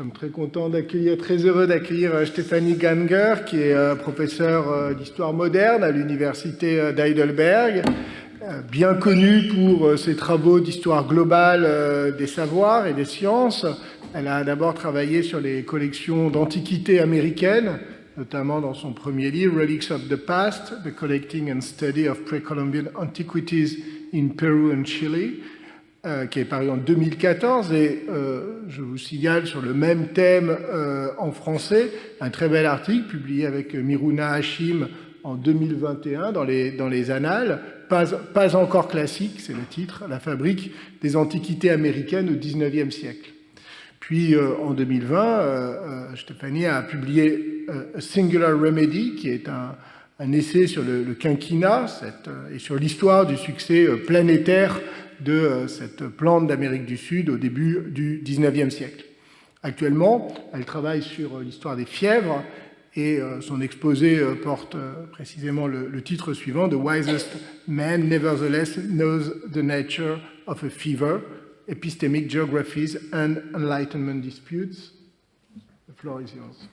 sommes très contents d'accueillir, très heureux d'accueillir Stefanie Gänger, qui est professeure d'histoire moderne à l'Université d'Heidelberg, bien connue pour ses travaux d'histoire globale des savoirs et des sciences. Elle a d'abord travaillé sur les collections d'antiquités américaines, notamment dans son premier livre, Relics of the Past, The Collecting and Study of Pre-Columbian Antiquities in Peru and Chile, qui est paru en 2014, et je vous signale sur le même thème en français, un très bel article publié avec Miruna Hashim en 2021 dans les Annales, pas encore classique, c'est le titre, La fabrique des antiquités américaines au XIXe siècle. Puis en 2020, Stefanie a publié A Singular Remedy, qui est un essai sur le quinquennat et sur l'histoire du succès planétaire de cette plante d'Amérique du Sud au début du XIXe siècle. Actuellement, elle travaille sur l'histoire des fièvres et son exposé porte précisément le titre suivant, The Wisest Man Nevertheless Knows the Nature of a Fever, Epistemic, Geographies and Enlightenment Disputes. The floor is yours.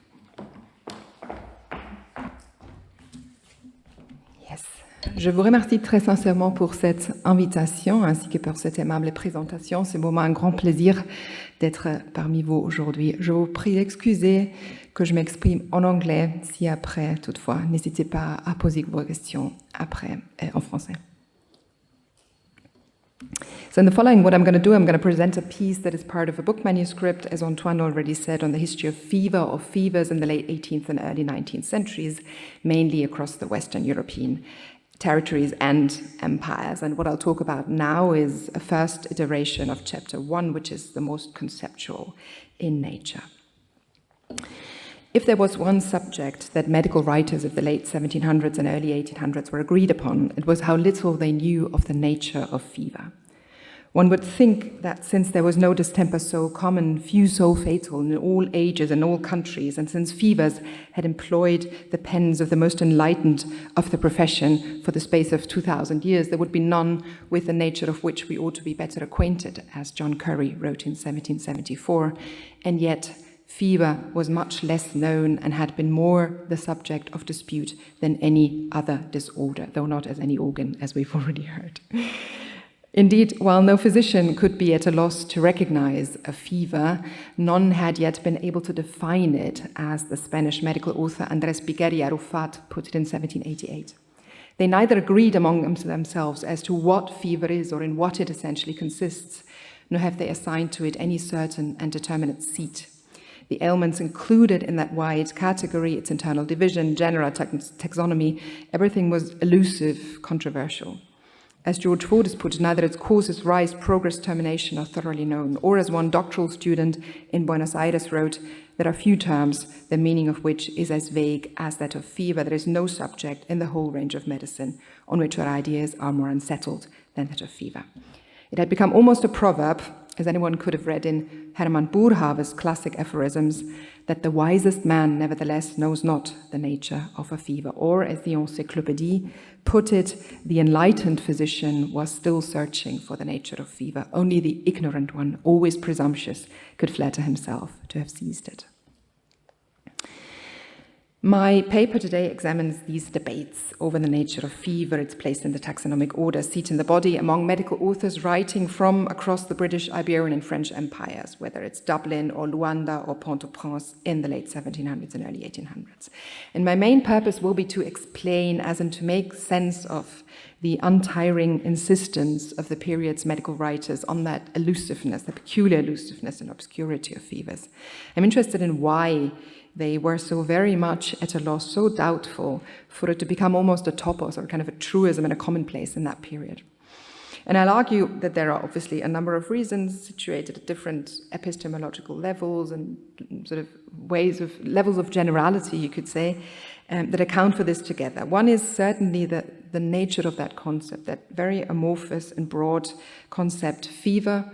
Je vous remercie très sincèrement pour cette invitation ainsi que pour cette aimable présentation. C'est pour moi un grand plaisir d'être parmi vous aujourd'hui. Je vous prie d'excuser que je m'exprime en anglais. Si après, toutefois, n'hésitez pas à poser vos questions après en français. So in the following, what I'm going to do, I'm going to present a piece that is part of a book manuscript, as Antoine already said, on the history of fever or fevers in the late 18th and early 19th centuries, mainly across the Western European territories and empires. And what I'll talk about now is a first iteration of chapter 1, which is the most conceptual in nature. If there was one subject that medical writers of the late 1700s and early 1800s were agreed upon, it was how little they knew of the nature of fever. One would think that since there was no distemper so common, few so fatal in all ages and all countries, and since fevers had employed the pens of the most enlightened of the profession for the space of 2,000 years, there would be none with the nature of which we ought to be better acquainted, as John Curry wrote in 1774, and yet fever was much less known and had been more the subject of dispute than any other disorder, though not as any organ, as we've already heard. Indeed, while no physician could be at a loss to recognize a fever, none had yet been able to define it, as the Spanish medical author Andrés Piqueria Arrufat put it in 1788. They neither agreed among themselves as to what fever is or in what it essentially consists, nor have they assigned to it any certain and determinate seat. The ailments included in that wide category, its internal division, genera, taxonomy, everything was elusive, controversial. As George Ford has put it, neither its causes, rise, progress, termination are thoroughly known, or as one doctoral student in Buenos Aires wrote, there are few terms, the meaning of which is as vague as that of fever. There is no subject in the whole range of medicine on which our ideas are more unsettled than that of fever. It had become almost a proverb, as anyone could have read in Hermann Boerhaave's classic aphorisms, that the wisest man nevertheless knows not the nature of a fever. Or, as the Encyclopédie put it, the enlightened physician was still searching for the nature of fever. Only the ignorant one, always presumptuous, could flatter himself to have seized it. My paper today examines these debates over the nature of fever, its place in the taxonomic order, seat in the body, among medical authors writing from across the British, Iberian and French empires, whether it's Dublin or Luanda or Port-au-Prince in the late 1700s and early 1800s. And my main purpose will be to explain, as in to make sense of the untiring insistence of the period's medical writers on that elusiveness, the peculiar elusiveness and obscurity of fevers. I'm interested in why they were so very much at a loss, so doubtful, for it to become almost a topos or kind of a truism and a commonplace in that period. And I'll argue that there are obviously a number of reasons situated at different epistemological levels and sort of levels of generality, you could say, that account for this together. One is certainly the nature of that concept, that very amorphous and broad concept, fever,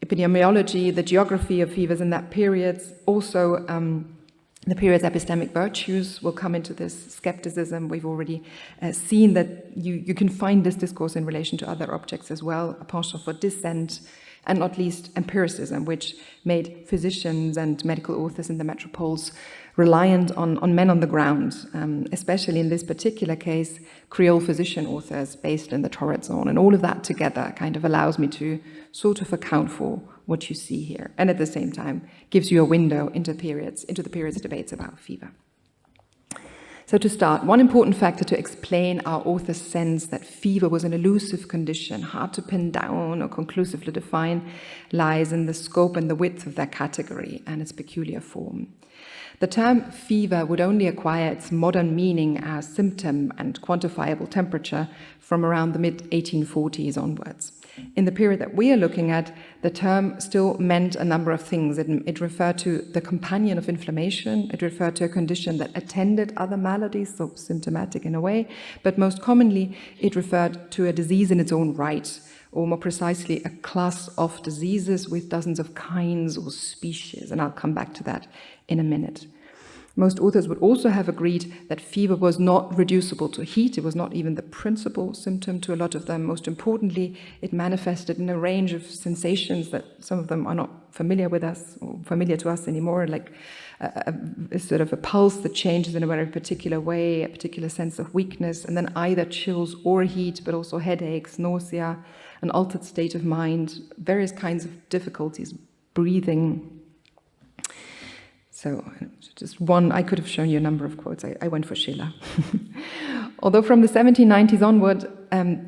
epidemiology, the geography of fevers in that period, also the period's epistemic virtues will come into this skepticism. We've already seen that you can find this discourse in relation to other objects as well, a penchant for dissent, and not least empiricism, which made physicians and medical authors in the metropoles reliant on men on the ground, especially in this particular case, Creole physician authors based in the torrid zone. And all of that together kind of allows me to sort of account for what you see here, and at the same time gives you a window into the period's debates about fever. So to start, one important factor to explain our author's sense that fever was an elusive condition, hard to pin down or conclusively define, lies in the scope and the width of that category and its peculiar form. The term fever would only acquire its modern meaning as symptom and quantifiable temperature from around the mid-1840s onwards. In the period that we are looking at, the term still meant a number of things. It referred to the companion of inflammation. It referred to a condition that attended other maladies, so symptomatic in a way. But most commonly, it referred to a disease in its own right, or more precisely, a class of diseases with dozens of kinds or species. And I'll come back to that in a minute. Most authors would also have agreed that fever was not reducible to heat. It was not even the principal symptom to a lot of them. Most importantly, it manifested in a range of sensations that some of them are not familiar with us or familiar to us anymore, like a sort of a pulse that changes in a very particular way, a particular sense of weakness, and then either chills or heat, but also headaches, nausea, an altered state of mind, various kinds of difficulties, breathing. So just one, I could have shown you a number of quotes. I went for Schiller. Although from the 1790s onward,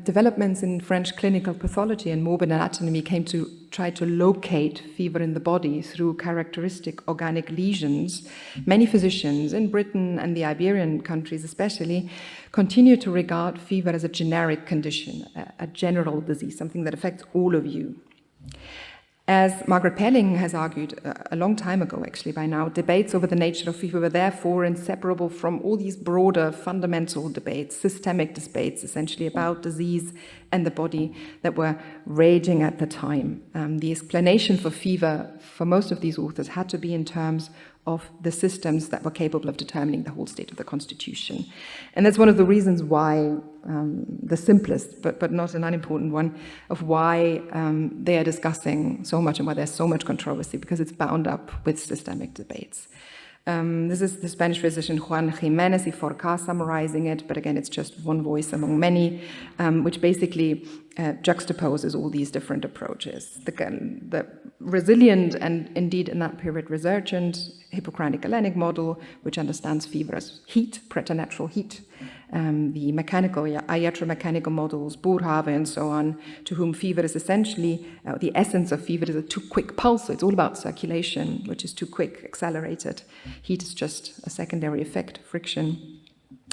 developments in French clinical pathology and morbid anatomy came to try to locate fever in the body through characteristic organic lesions, many physicians in Britain and the Iberian countries especially continue to regard fever as a generic condition, a general disease, something that affects all of you. As Margaret Pelling has argued a long time ago, actually by now, debates over the nature of fever were therefore inseparable from all these broader fundamental debates, systemic debates essentially about disease and the body that were raging at the time. The explanation for fever for most of these authors had to be in terms of the systems that were capable of determining the whole state of the constitution. And that's one of the reasons why, the simplest, but not an unimportant one, of why they are discussing so much and why there's so much controversy, because it's bound up with systemic debates. This is the Spanish physician Juan Jiménez y Forcá summarizing it, but again, it's just one voice among many, which basically juxtaposes all these different approaches. The resilient and indeed in that period resurgent Hippocratic-Galenic model, which understands fever as heat, preternatural heat, the mechanical, iatromechanical models, Boerhaave and so on, to whom fever is essentially, the essence of fever is a too quick pulse, so it's all about circulation, which is too quick, accelerated. Heat is just a secondary effect, friction.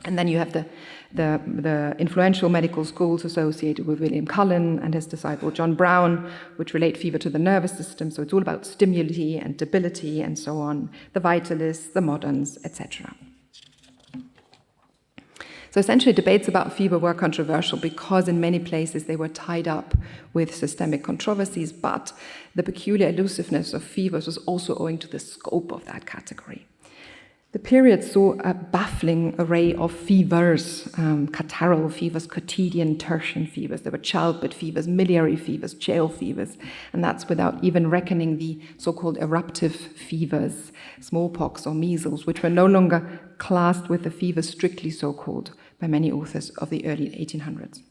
And then you have the influential medical schools associated with William Cullen and his disciple John Brown, which relate fever to the nervous system, so it's all about stimuli and debility and so on, the vitalists, the moderns, etc. So essentially debates about fever were controversial because in many places they were tied up with systemic controversies, but the peculiar elusiveness of fevers was also owing to the scope of that category. The period saw a baffling array of fevers, catarrhal fevers, quotidian, tertian fevers. There were childbed fevers, miliary fevers, jail fevers, and that's without even reckoning the so-called eruptive fevers, smallpox or measles, which were no longer classed with the fevers strictly so-called by many authors of the early 1800s.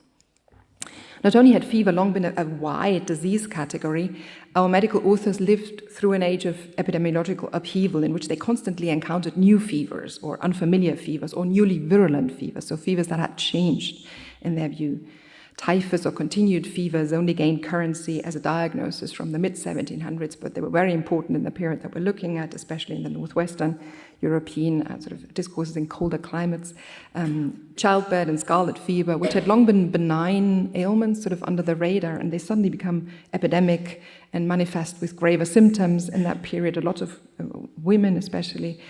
Not only had fever long been a wide disease category, our medical authors lived through an age of epidemiological upheaval in which they constantly encountered new fevers or unfamiliar fevers or newly virulent fevers, so fevers that had changed in their view. Typhus or continued fevers only gained currency as a diagnosis from the mid-1700s, but they were very important in the period that we're looking at, especially in the northwestern European sort of discourses in colder climates. Childbed and scarlet fever, which had long been benign ailments sort of under the radar, and they suddenly become epidemic and manifest with graver symptoms. In that period, a lot of women especially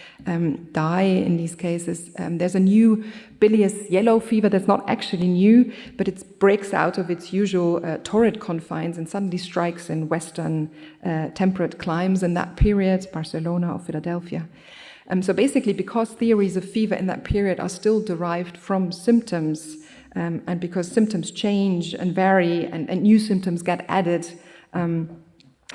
die in these cases. There's a new bilious yellow fever that's not actually new, but it breaks out of its usual torrid confines and suddenly strikes in western temperate climes in that period, Barcelona or Philadelphia. So basically, because theories of fever in that period are still derived from symptoms, and because symptoms change and vary and new symptoms get added,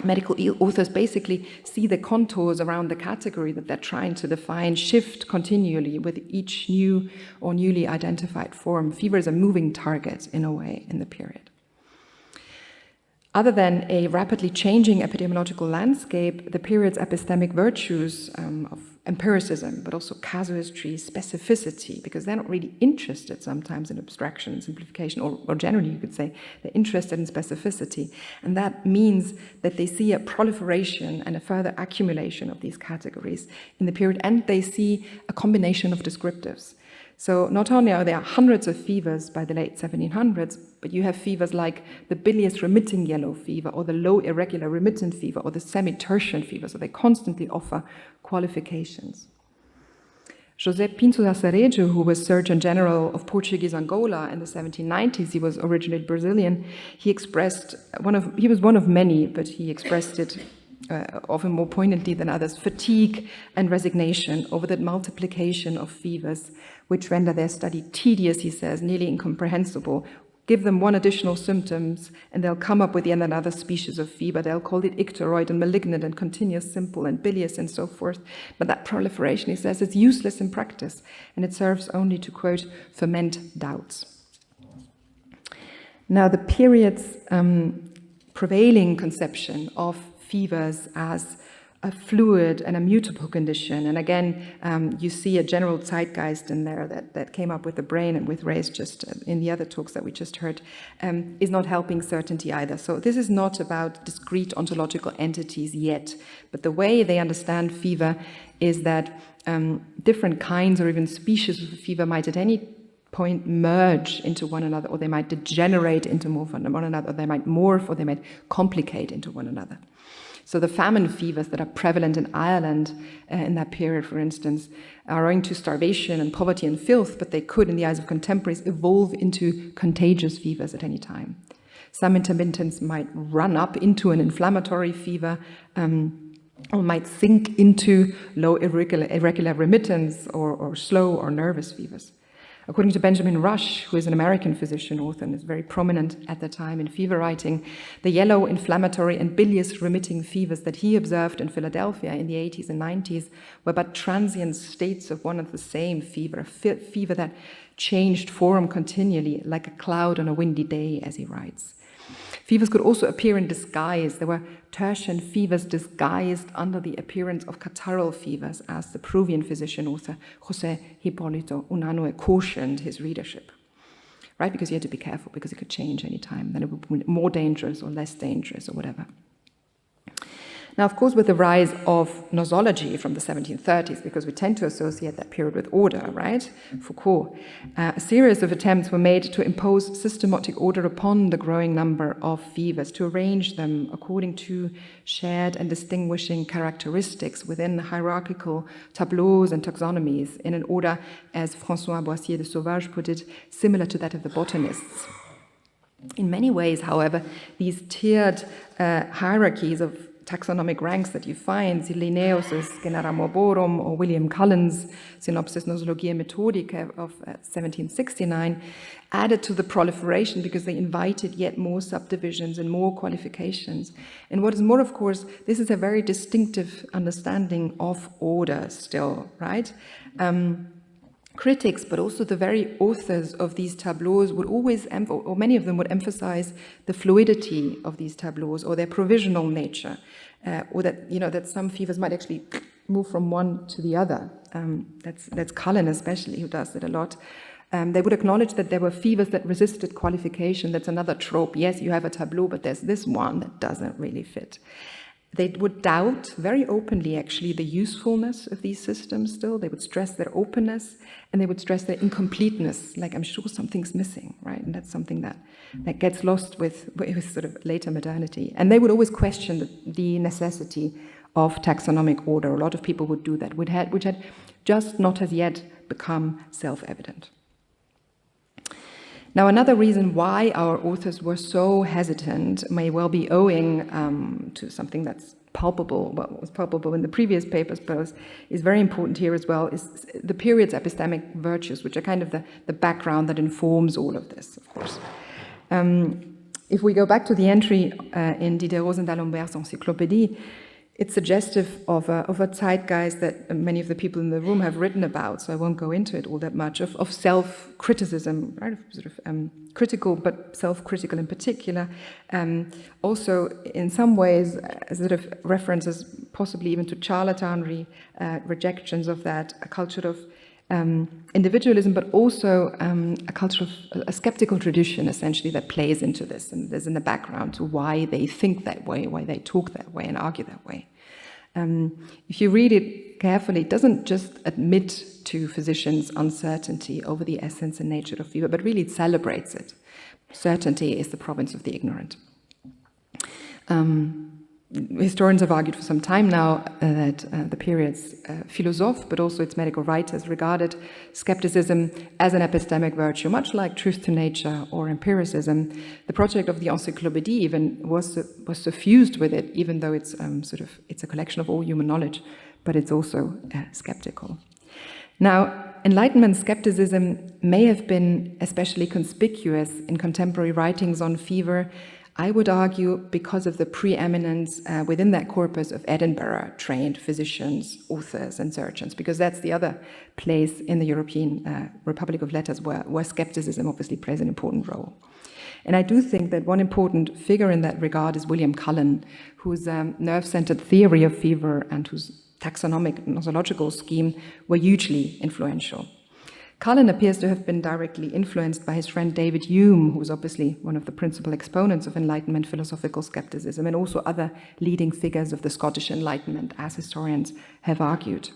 medical authors basically see the contours around the category that they're trying to define shift continually with each new or newly identified form. Fever is a moving target, in a way, in the period. Other than a rapidly changing epidemiological landscape, the period's epistemic virtues of empiricism, but also casuistry, specificity, because they're not really interested sometimes in abstraction and simplification, or generally you could say they're interested in specificity. And that means that they see a proliferation and a further accumulation of these categories in the period, and they see a combination of descriptives. So not only are there hundreds of fevers by the late 1700s, but you have fevers like the bilious remitting yellow fever, or the low irregular remittent fever, or the semi-tertian fever. So they constantly offer qualifications. José Pinto da Cerejo, who was Surgeon General of Portuguese Angola in the 1790s, he was originally Brazilian, he was one of many, but he expressed it often more poignantly than others, fatigue and resignation over the multiplication of fevers, which render their study tedious, he says, nearly incomprehensible. Give them one additional symptoms, and they'll come up with yet another species of fever. They'll call it icteroid and malignant and continuous simple and bilious and so forth. But that proliferation, he says, is useless in practice, and it serves only to, quote, ferment doubts. Now, the period's prevailing conception of fevers as a fluid and a mutable condition. And again, you see a general zeitgeist in there that came up with the brain and with Ray's just in the other talks that we just heard, is not helping certainty either. So this is not about discrete ontological entities yet, but the way they understand fever is that different kinds or even species of fever might at any point merge into one another, or they might degenerate into more from one another, or they might morph, or they might complicate into one another. So the famine fevers that are prevalent in Ireland in that period, for instance, are owing to starvation and poverty and filth, but they could, in the eyes of contemporaries, evolve into contagious fevers at any time. Some intermittents might run up into an inflammatory fever, or might sink into low irregular remittance or slow or nervous fevers. According to Benjamin Rush, who is an American physician author and is very prominent at the time in fever writing, the yellow, inflammatory, and bilious remitting fevers that he observed in Philadelphia in the 80s and 90s were but transient states of one and the same fever, a fever that changed form continually, like a cloud on a windy day, as he writes. Fevers could also appear in disguise. There were tertian fevers disguised under the appearance of catarrhal fevers, as the Peruvian physician author José Hipólito Unanue cautioned his readership. Right? Because you had to be careful, because it could change any time. Then it would be more dangerous or less dangerous or whatever. Now, of course, with the rise of nosology from the 1730s, because we tend to associate that period with order, right? Foucault, a series of attempts were made to impose systematic order upon the growing number of fevers, to arrange them according to shared and distinguishing characteristics within hierarchical tableaus and taxonomies, in an order, as François Boissier de Sauvage put it, similar to that of the botanists. In many ways, however, these tiered hierarchies of taxonomic ranks that you find, Linnaeus's Genera Morborum or William Cullen's Synopsis Nosologiae Methodicae of 1769, added to the proliferation because they invited yet more subdivisions and more qualifications. And what is more, of course, this is a very distinctive understanding of order still, right? Critics, but also the very authors of these tableaus would always, or many of them would emphasize the fluidity of these tableaus or their provisional nature, or that, you know, that some fevers might actually move from one to the other. That's Cullen especially, who does it a lot. They would acknowledge that there were fevers that resisted qualification. That's another trope. Yes, you have a tableau, but there's this one that doesn't really fit. They would doubt very openly, actually, the usefulness of these systems still. They would stress their openness, and they would stress their incompleteness, like, I'm sure something's missing, right? And that's something that gets lost with sort of later modernity. And they would always question the necessity of taxonomic order. A lot of people would do that, which had just not as yet become self-evident. Now, another reason why our authors were so hesitant may well be owing to something that's palpable, what was palpable in the previous papers, but is very important here as well, is the period's epistemic virtues, which are kind of the background that informs all of this, of course. If we go back to the entry in Diderot and d'Alembert's Encyclopédie, it's suggestive of a zeitgeist that many of the people in the room have written about, so I won't go into it all that much, of self-criticism, right? Sort of critical, but self-critical in particular. Also, in some ways, sort of references possibly even to charlatanry, rejections of that, a culture of individualism, but also a culture of a skeptical tradition, essentially, that plays into this and is in the background to why they think that way, why they talk that way and argue that way. If you read it carefully, it doesn't just admit to physicians' uncertainty over the essence and nature of fever, but really it celebrates it. Certainty is the province of the ignorant. Historians have argued for some time now that the period's philosophes, but also its medical writers, regarded skepticism as an epistemic virtue, much like truth to nature or empiricism. The project of the Encyclopédie even was suffused with it, even though it's it's a collection of all human knowledge, but it's also skeptical. Now, Enlightenment skepticism may have been especially conspicuous in contemporary writings on fever, I would argue, because of the preeminence within that corpus of Edinburgh-trained physicians, authors, and surgeons, because that's the other place in the European Republic of Letters where skepticism obviously plays an important role. And I do think that one important figure in that regard is William Cullen, whose nerve-centered theory of fever and whose taxonomic nosological scheme were hugely influential. Cullen appears to have been directly influenced by his friend David Hume, who was obviously one of the principal exponents of Enlightenment philosophical skepticism, and also other leading figures of the Scottish Enlightenment, as historians have argued.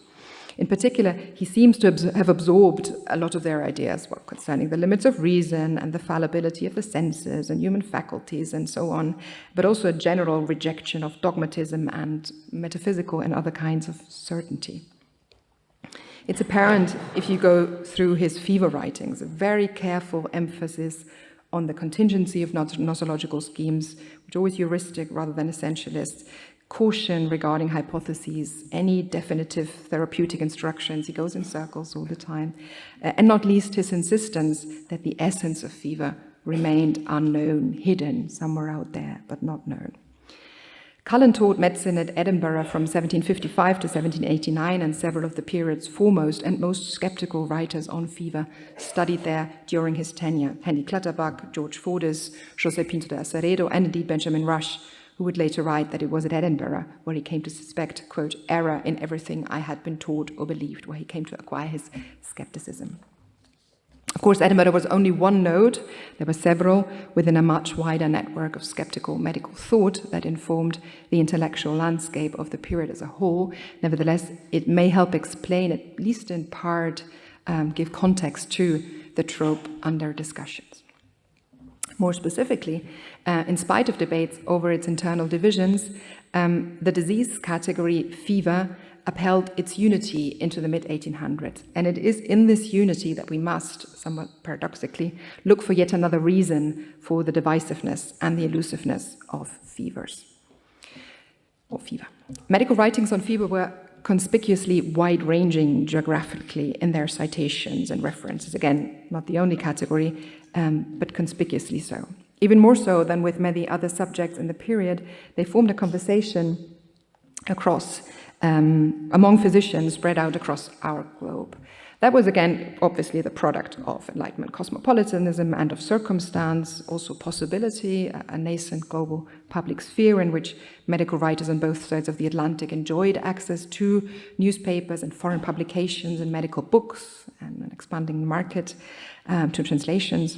In particular, he seems to have absorbed a lot of their ideas concerning the limits of reason and the fallibility of the senses and human faculties and so on, but also a general rejection of dogmatism and metaphysical and other kinds of certainty. It's apparent, if you go through his fever writings, a very careful emphasis on the contingency of nosological schemes, which are always heuristic rather than essentialist, caution regarding hypotheses, any definitive therapeutic instructions, he goes in circles all the time, and not least his insistence that the essence of fever remained unknown, hidden somewhere out there, but not known. Cullen taught medicine at Edinburgh from 1755 to 1789, and several of the period's foremost and most skeptical writers on fever studied there during his tenure. Henry Clutterbuck, George Fordyce, José Pinto de Aceredo, and indeed Benjamin Rush, who would later write that it was at Edinburgh where he came to suspect, quote, error in everything I had been taught or believed, where he came to acquire his skepticism. Of course, Edinburgh was only one node. There were several within a much wider network of skeptical medical thought that informed the intellectual landscape of the period as a whole. Nevertheless, it may help explain, at least in part, give context to the trope under discussions. More specifically, in spite of debates over its internal divisions, the disease category fever upheld its unity into the mid-1800s. And it is in this unity that we must, somewhat paradoxically, look for yet another reason for the divisiveness and the elusiveness of fevers, or fever. Medical writings on fever were conspicuously wide-ranging geographically in their citations and references. Again, not the only category, but conspicuously so. Even more so than with many other subjects in the period, they formed a conversation across among physicians spread out across our globe. That was, again, obviously the product of Enlightenment cosmopolitanism and of circumstance, also possibility, a nascent global public sphere in which medical writers on both sides of the Atlantic enjoyed access to newspapers and foreign publications and medical books, and an expanding market to translations.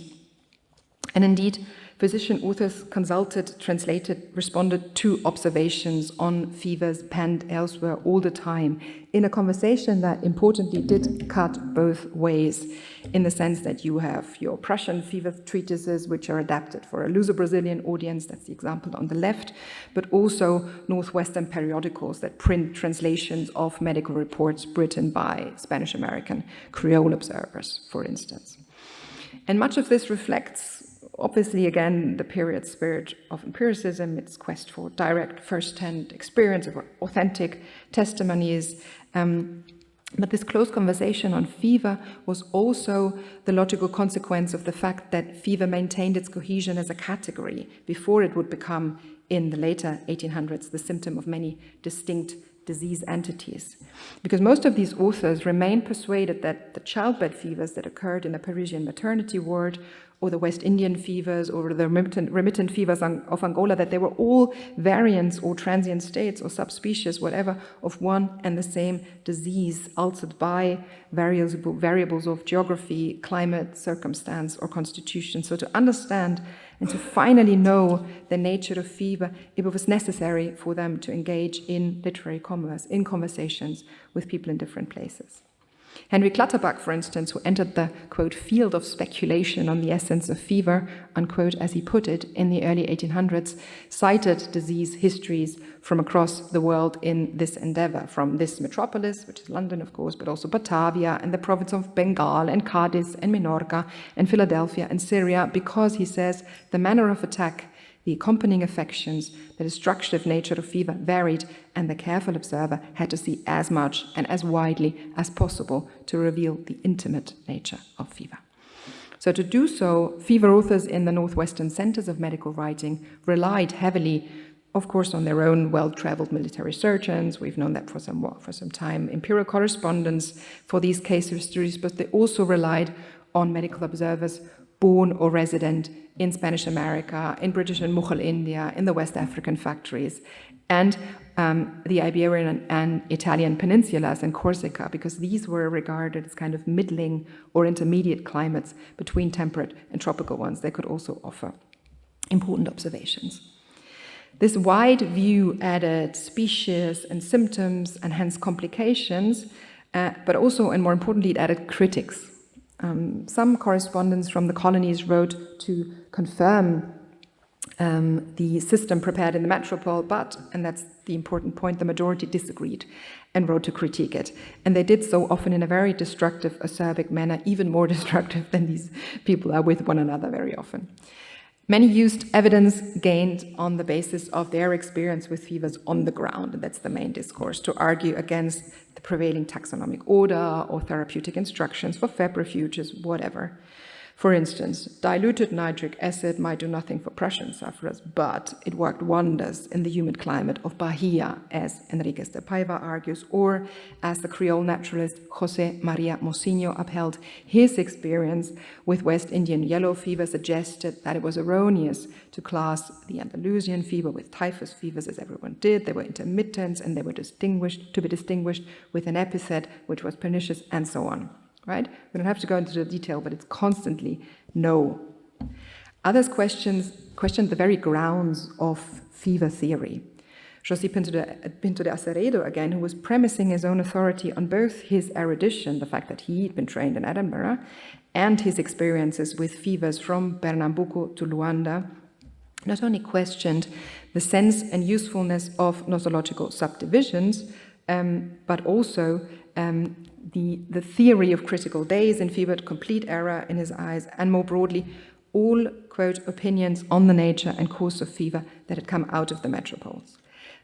And indeed, physician authors consulted, translated, responded to observations on fevers penned elsewhere all the time, in a conversation that importantly did cut both ways, in the sense that you have your Prussian fever treatises, which are adapted for a Luso-Brazilian audience, that's the example on the left, but also Northwestern periodicals that print translations of medical reports written by Spanish-American Creole observers, for instance. And much of this reflects, obviously, again, the period's spirit of empiricism, its quest for direct first-hand experience, of authentic testimonies, But this close conversation on fever was also the logical consequence of the fact that fever maintained its cohesion as a category before it would become, in the later 1800s, the symptom of many distinct disease entities. Because most of these authors remain persuaded that the childbed fevers that occurred in a Parisian maternity ward, or the West Indian fevers, or the remittent fevers of Angola, that they were all variants or transient states or subspecies, whatever, of one and the same disease, altered by variables of geography, climate, circumstance, or constitution. So to understand and to finally know the nature of fever, it was necessary for them to engage in literary commerce, in conversations with people in different places. Henry Clutterbuck, for instance, who entered the, quote, field of speculation on the essence of fever, unquote, as he put it, in the early 1800s, cited disease histories from across the world in this endeavor, from this metropolis, which is London, of course, but also Batavia and the province of Bengal and Cadiz and Minorca and Philadelphia and Syria, because, he says, the manner of attack, the accompanying affections, the destructive nature of fever varied, and the careful observer had to see as much and as widely as possible to reveal the intimate nature of fever. So to do so, fever authors in the northwestern centers of medical writing relied heavily, of course, on their own well-traveled military surgeons. We've known that for some time, imperial correspondence for these case histories, but they also relied on medical observers born or resident in Spanish America, in British and Mughal India, in the West African factories, and the Iberian and Italian peninsulas and Corsica, because these were regarded as kind of middling or intermediate climates between temperate and tropical ones. They could also offer important observations. This wide view added species and symptoms and hence complications, but also, and more importantly, it added critics. Some correspondents from the colonies wrote to confirm the system prepared in the metropole, but, and that's the important point, the majority disagreed and wrote to critique it. And they did so often in a very destructive, acerbic manner, even more destructive than these people are with one another very often. Many used evidence gained on the basis of their experience with fevers on the ground, and that's the main discourse, to argue against the prevailing taxonomic order or therapeutic instructions for febrifuges, whatever. For instance, diluted nitric acid might do nothing for Prussian sufferers, but it worked wonders in the humid climate of Bahia, as Enriquez de Paiva argues, or as the Creole naturalist José María Mocinho upheld his experience with West Indian yellow fever, suggested that it was erroneous to class the Andalusian fever with typhus fevers, as everyone did. They were intermittent and they were to be distinguished with an epithet which was pernicious, and so on. Right? We don't have to go into the detail, but it's constantly no. Others questioned the very grounds of fever theory. José Pinto de Aceredo, again, who was premising his own authority on both his erudition, the fact that he'd been trained in Edinburgh, and his experiences with fevers from Pernambuco to Luanda, not only questioned the sense and usefulness of nosological subdivisions, but also the theory of critical days in fever, complete error in his eyes, and more broadly, all, quote, opinions on the nature and course of fever that had come out of the metropoles.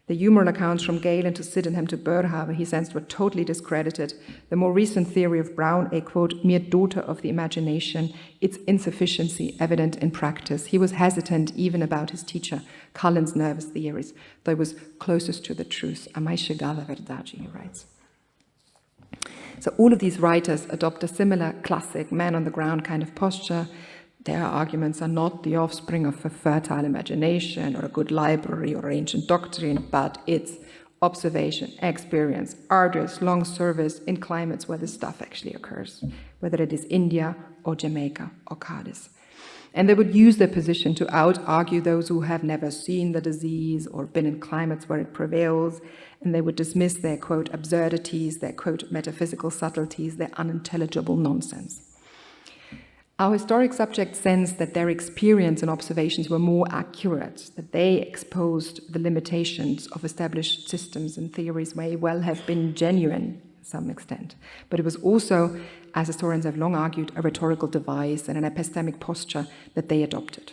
The humoral accounts from Galen to Sydenham to Boerhaave, he sensed, were totally discredited. The more recent theory of Brown, a, quote, mere daughter of the imagination, its insufficiency evident in practice. He was hesitant even about his teacher, Cullen's nervous theories, though he was closest to the truth. A mais chegada à verdade, he writes. So all of these writers adopt a similar classic man-on-the-ground kind of posture. Their arguments are not the offspring of a fertile imagination or a good library or ancient doctrine, but it's observation, experience, arduous, long service in climates where this stuff actually occurs, whether it is India or Jamaica or Cadiz. And they would use their position to out-argue those who have never seen the disease or been in climates where it prevails, and they would dismiss their, quote, absurdities, their, quote, metaphysical subtleties, their unintelligible nonsense. Our historic subjects sensed that their experience and observations were more accurate, that they exposed the limitations of established systems and theories may well have been genuine to some extent. But it was also, as historians have long argued, a rhetorical device and an epistemic posture that they adopted.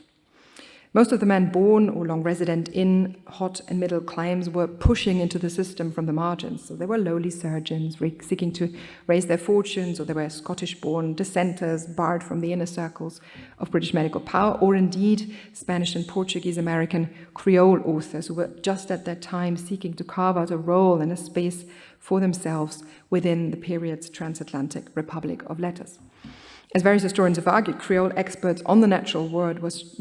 Most of the men born or long resident in hot and middle climes were pushing into the system from the margins. So they were lowly surgeons seeking to raise their fortunes, or they were Scottish-born dissenters barred from the inner circles of British medical power, or indeed Spanish and Portuguese-American Creole authors who were just at that time seeking to carve out a role and a space for themselves within the period's transatlantic republic of letters. As various historians have argued, Creole experts on the natural world was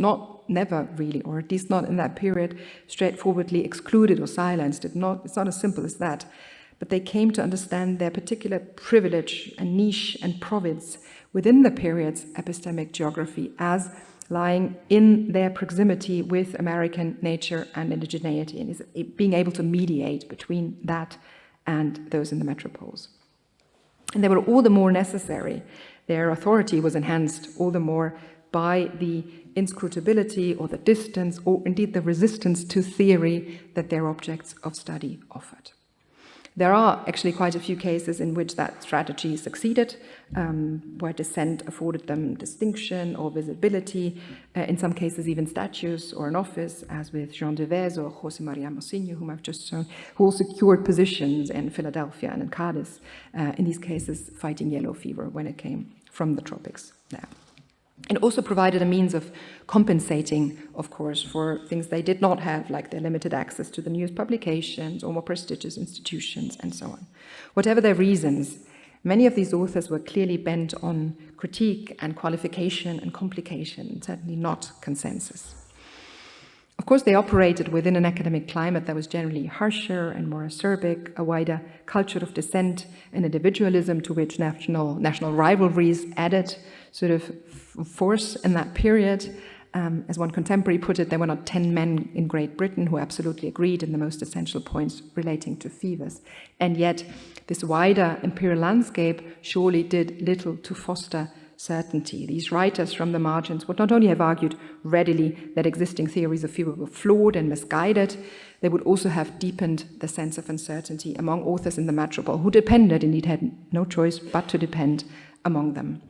never really, or at least not in that period, straightforwardly excluded or silenced. It's not as simple as that. But they came to understand their particular privilege and niche and province within the period's epistemic geography as lying in their proximity with American nature and indigeneity, and is being able to mediate between that and those in the metropoles. And they were all the more necessary. Their authority was enhanced all the more by the inscrutability or the distance or indeed the resistance to theory that their objects of study offered. There are actually quite a few cases in which that strategy succeeded, where dissent afforded them distinction or visibility, in some cases even statues or an office, as with Jean de Vez or José María Mocinho, whom I've just shown, who all secured positions in Philadelphia and in Cadiz, in these cases fighting yellow fever when it came from the tropics there. And also provided a means of compensating, of course, for things they did not have, like their limited access to the newest publications or more prestigious institutions and so on. Whatever their reasons, many of these authors were clearly bent on critique and qualification and complication, and certainly not consensus. Of course, they operated within an academic climate that was generally harsher and more acerbic, a wider culture of dissent and individualism to which national rivalries added sort of force in that period. As one contemporary put it, there were not 10 men in Great Britain who absolutely agreed in the most essential points relating to fevers. And yet, this wider imperial landscape surely did little to foster certainty. These writers from the margins would not only have argued readily that existing theories of fever were flawed and misguided, they would also have deepened the sense of uncertainty among authors in the metropole, who depended, indeed had no choice but to depend among them.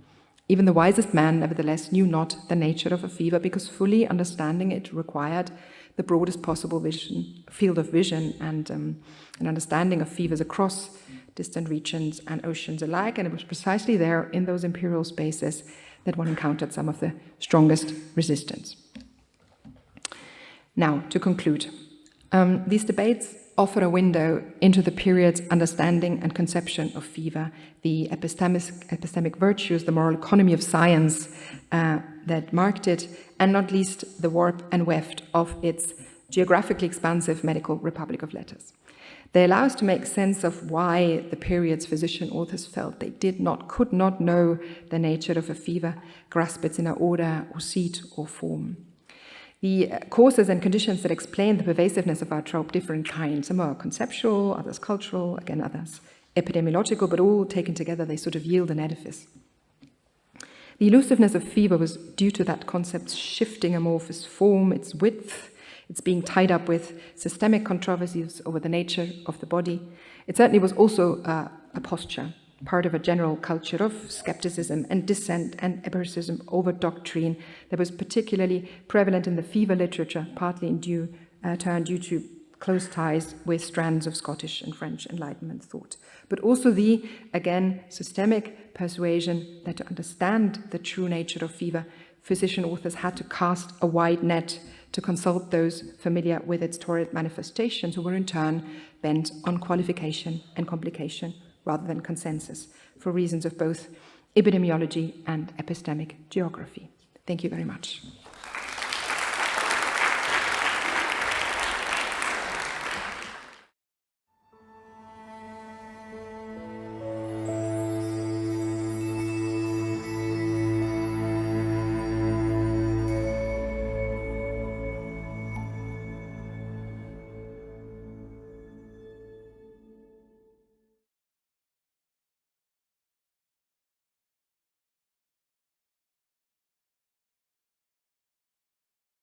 Even the wisest man, nevertheless, knew not the nature of a fever, because fully understanding it required the broadest possible field of vision and an understanding of fevers across distant regions and oceans alike. And it was precisely there, in those imperial spaces, that one encountered some of the strongest resistance. Now, to conclude, these debates offer a window into the period's understanding and conception of fever, the epistemic virtues, the moral economy of science that marked it, and not least the warp and weft of its geographically expansive medical republic of letters. They allow us to make sense of why the period's physician authors felt they could not know the nature of a fever, grasp its inner order or seat or form. The causes and conditions that explain the pervasiveness of our trope differ in kind. Some are conceptual, others cultural, again others epidemiological, but all taken together they sort of yield an edifice. The elusiveness of fever was due to that concept's shifting amorphous form, its width, it's being tied up with systemic controversies over the nature of the body. It certainly was also a posture, part of a general culture of skepticism and dissent and empiricism over doctrine that was particularly prevalent in the fever literature, partly in due to close ties with strands of Scottish and French Enlightenment thought. But also the, again, systemic persuasion that to understand the true nature of fever, physician authors had to cast a wide net to consult those familiar with its torrid manifestations, who were in turn bent on qualification and complication rather than consensus, for reasons of both epidemiology and epistemic geography. Thank you very much.